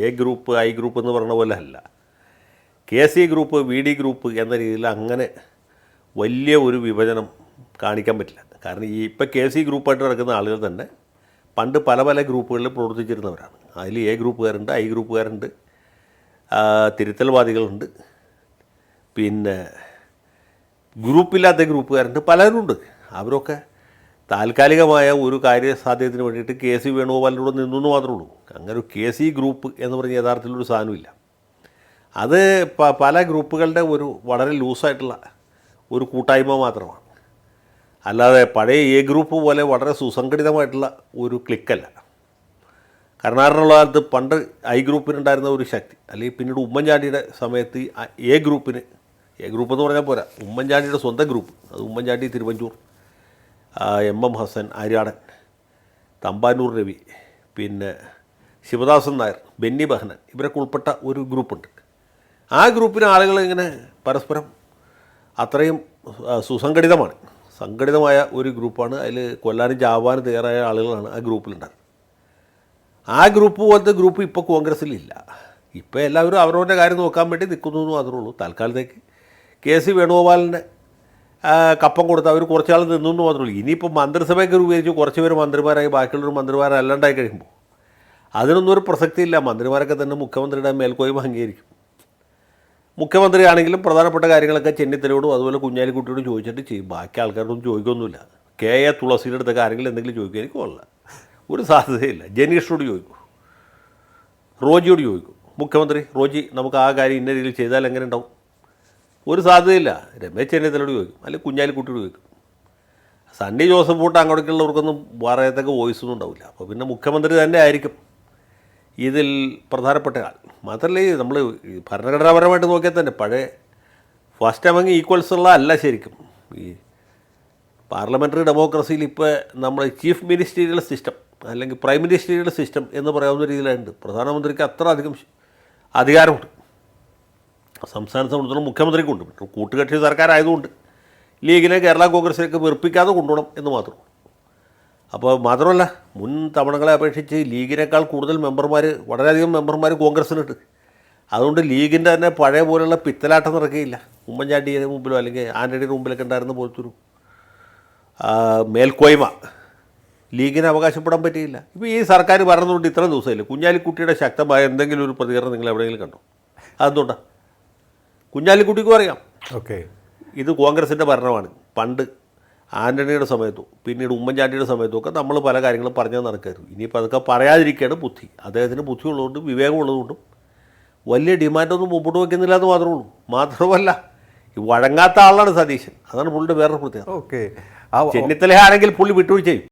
A group I group എന്ന് പറഞ്ഞ പോലെ അല്ല. KC ഗ്രൂപ്പ് VD ഗ്രൂപ്പ് എന്ന രീതിയിൽ അങ്ങനെ വലിയ ഒരു വിഭജനം കാണിക്കാൻ പറ്റില്ല. കാരണം ഇപ്പോൾ KC ഗ്രൂപ്പായിട്ട് നടക്കുന്ന ആളുകൾ തന്നെ പണ്ട് പല പല ഗ്രൂപ്പുകളിൽ പ്രവർത്തിച്ചിരുന്നവരാണ്. അതിൽ എ ഗ്രൂപ്പുകാരുണ്ട്, ഐ ഗ്രൂപ്പുകാരുണ്ട്, തിരുത്തൽവാദികളുണ്ട്, പിന്നെ ഗ്രൂപ്പില്ലാത്ത ഗ്രൂപ്പുകാരുണ്ട്, പലരുണ്ട്. അവരൊക്കെ താൽക്കാലികമായ ഒരു കാര്യസാധ്യത്തിന് വേണ്ടിയിട്ട് KC വേണുഗോപാലിനോട് നിന്നു മാത്രമേ ഉള്ളൂ. അങ്ങനെ ഒരു KC ഗ്രൂപ്പ് എന്ന് പറഞ്ഞ യഥാർത്ഥത്തിലൊരു സാധനമില്ല. അത് പല ഗ്രൂപ്പുകളുടെ ഒരു വളരെ ലൂസായിട്ടുള്ള ഒരു കൂട്ടായ്മ മാത്രമാണ്. അല്ലാതെ പഴയ എ ഗ്രൂപ്പ് പോലെ വളരെ സുസംഘടിതമായിട്ടുള്ള ഒരു ക്ലിക്കല്ല. കരുണാകരനുള്ള കാലത്ത് പണ്ട് ഐ ഗ്രൂപ്പിനുണ്ടായിരുന്ന ഒരു ശക്തി, അല്ലെങ്കിൽ പിന്നീട് ഉമ്മൻചാണ്ടിയുടെ സമയത്ത് എ ഗ്രൂപ്പ് എന്ന് പറഞ്ഞാൽ പോരാ, ഉമ്മൻചാണ്ടിയുടെ സ്വന്തം ഗ്രൂപ്പ്, അത് ഉമ്മൻചാണ്ടി, തിരുവഞ്ചൂർ, MM ഹസൻ, ആര്യാടൻ, തമ്പാനൂർ രവി, പിന്നെ ശിവദാസൻ നായർ, ബെന്നി ബെഹനാൻ, ഇവരൊക്കെ ഉൾപ്പെട്ട ഒരു ഗ്രൂപ്പുണ്ട്. ആ ഗ്രൂപ്പിന് ആളുകൾ ഇങ്ങനെ പരസ്പരം അത്രയും സുസംഘടിതമാണ്, സംഘടിതമായ ഒരു ഗ്രൂപ്പാണ്. അതിൽ കൊല്ലാനും ചാവാനും തയ്യാറായ ആളുകളാണ് ആ ഗ്രൂപ്പിലുണ്ടാകുന്നത്. ആ ഗ്രൂപ്പ് പോലത്തെ ഗ്രൂപ്പ് ഇപ്പോൾ കോൺഗ്രസ്സിലില്ല. ഇപ്പോൾ എല്ലാവരും അവരവരുടെ കാര്യം നോക്കാൻ വേണ്ടി നിൽക്കുന്നു എന്ന് മാത്രമേ ഉള്ളൂ. തൽക്കാലത്തേക്ക് KC വേണുഗോപാലിൻ്റെ കപ്പം കൊടുത്ത് അവർ കുറച്ചാൾ നിന്നു എന്ന് മാത്രമേ ഉള്ളൂ. ഇനിയിപ്പോൾ മന്ത്രിസഭയൊക്കെ രൂപീകരിച്ച് കുറച്ച് പേര് മന്ത്രിമാരായി ബാക്കിയുള്ളൊരു മന്ത്രിമാരല്ലാണ്ടായി കഴിയുമ്പോൾ അതിനൊന്നും ഒരു പ്രസക്തിയില്ല. മന്ത്രിമാരൊക്കെ തന്നെ മുഖ്യമന്ത്രിയുടെ മേൽക്കോയ്മ അംഗീകരിക്കും. മുഖ്യമന്ത്രിയാണെങ്കിലും പ്രധാനപ്പെട്ട കാര്യങ്ങളൊക്കെ ചെന്നിത്തലയോടും അതുപോലെ കുഞ്ഞാലിക്കുട്ടിയോടും ചോദിച്ചിട്ട് ചെയ്യും. ബാക്കി ആൾക്കാരോടൊന്നും ചോദിക്കൊന്നുമില്ല. KA തുളസിയുടെ അടുത്തൊക്കെ ആരെങ്കിലും എന്തെങ്കിലും ചോദിക്കും, എനിക്ക് കൊള്ളാം, ഒരു സാധ്യതയില്ല. ജനീഷിനോട് ചോദിക്കും, റോജിയോട് ചോദിക്കും, മുഖ്യമന്ത്രി റോജി നമുക്ക് ആ കാര്യം ഇന്ന രീതിയിൽ ചെയ്താൽ എങ്ങനെ ഉണ്ടാവും, ഒരു സാധ്യതയില്ല. രമേശ് ചെന്നിത്തലയോട് ചോദിക്കും, അല്ലെങ്കിൽ കുഞ്ഞാലിക്കുട്ടിയോട് ചോദിക്കും. സണ്ണി ജോസഫ് കൂട്ട് അങ്ങോട്ടേക്കുള്ളവർക്കൊന്നും പറയത്തക്ക വോയിസൊന്നും ഉണ്ടാവില്ല. അപ്പോൾ പിന്നെ മുഖ്യമന്ത്രി തന്നെ ആയിരിക്കും ഇതിൽ പ്രധാനപ്പെട്ട ആൾ. മാത്രമല്ല നമ്മൾ ഭരണഘടനാപരമായിട്ട് നോക്കിയാൽ തന്നെ പഴയ ഫസ്റ്റ് അമംഗ് ഈക്വൽസ് ഉള്ള അല്ല ശരിക്കും. ഈ പാർലമെൻ്ററി ഡെമോക്രസിയിൽ ഇപ്പോൾ നമ്മൾ ചീഫ് മിനിസ്റ്റീരിയൽ സിസ്റ്റം അല്ലെങ്കിൽ പ്രൈം മിനിസ്റ്റീരിയൽ സിസ്റ്റം എന്ന് പറയാവുന്ന രീതിയിലുണ്ട്. പ്രധാനമന്ത്രിക്ക് അത്ര അധികം അധികാരമുണ്ട്. സംസ്ഥാനത്തെ സംബന്ധിച്ചിടത്തോളം മുഖ്യമന്ത്രിക്കുണ്ട്. കൂട്ടുകക്ഷി സർക്കാരായതുകൊണ്ട് ലീഗിനെ കേരള കോൺഗ്രസിലേക്ക് വെറുപ്പിക്കാതെ കൊണ്ടുപോകണം എന്ന് മാത്രം. അപ്പോൾ മാത്രമല്ല, മുൻ തവണകളെ അപേക്ഷിച്ച് ലീഗിനേക്കാൾ കൂടുതൽ മെമ്പർമാർ, വളരെയധികം മെമ്പർമാർ കോൺഗ്രസ്സിനുണ്ട്. അതുകൊണ്ട് ലീഗിൻ്റെ തന്നെ പഴയ പോലുള്ള പിത്തലാട്ടം നടക്കുകയില്ല. ഉമ്മൻചാണ്ടിയുടെ മുമ്പിലോ അല്ലെങ്കിൽ ആൻ്റണിയുടെ മുമ്പിലൊക്കെ ഉണ്ടായിരുന്ന പോലത്തൊരു മേൽക്കോയ്മ ലീഗിന് അവകാശപ്പെടാൻ പറ്റിയില്ല. ഇപ്പോൾ ഈ സർക്കാർ പറഞ്ഞതുകൊണ്ട് ഇത്ര ദിവസമില്ല. കുഞ്ഞാലിക്കുട്ടിയുടെ ശക്തമായ എന്തെങ്കിലും ഒരു പ്രതികരണം നിങ്ങൾ എവിടെയെങ്കിലും കണ്ടോ? അതെന്തുകൊണ്ടാണ്? കുഞ്ഞാലിക്കുട്ടിക്കും അറിയാം ഇത് കോൺഗ്രസിൻ്റെ ഭരണമാണ്. പണ്ട് ആൻ്റണിയുടെ സമയത്തും പിന്നീട് ഉമ്മൻചാണ്ടിയുടെ സമയത്തും ഒക്കെ നമ്മൾ പല കാര്യങ്ങളും പറഞ്ഞാൽ നടക്കരുത്. ഇനിയിപ്പോൾ അതൊക്കെ പറയാതിരിക്കുകയാണ് ബുദ്ധി. അദ്ദേഹത്തിന് ബുദ്ധിയുള്ളതുകൊണ്ടും വിവേകമുള്ളതുകൊണ്ടും വലിയ ഡിമാൻഡൊന്നും മുമ്പോട്ട് വയ്ക്കുന്നില്ല എന്ന് മാത്രമേ ഉള്ളൂ. മാത്രമല്ല, ഈ വഴങ്ങാത്ത ആളാണ് സതീശൻ. അതാണ് പുള്ളിയുടെ വേറൊരു പ്രത്യേകത. ചെന്നിത്തല ആണെങ്കിൽ പുള്ളി വിട്ടുവീഴ്ച ചെയ്യും.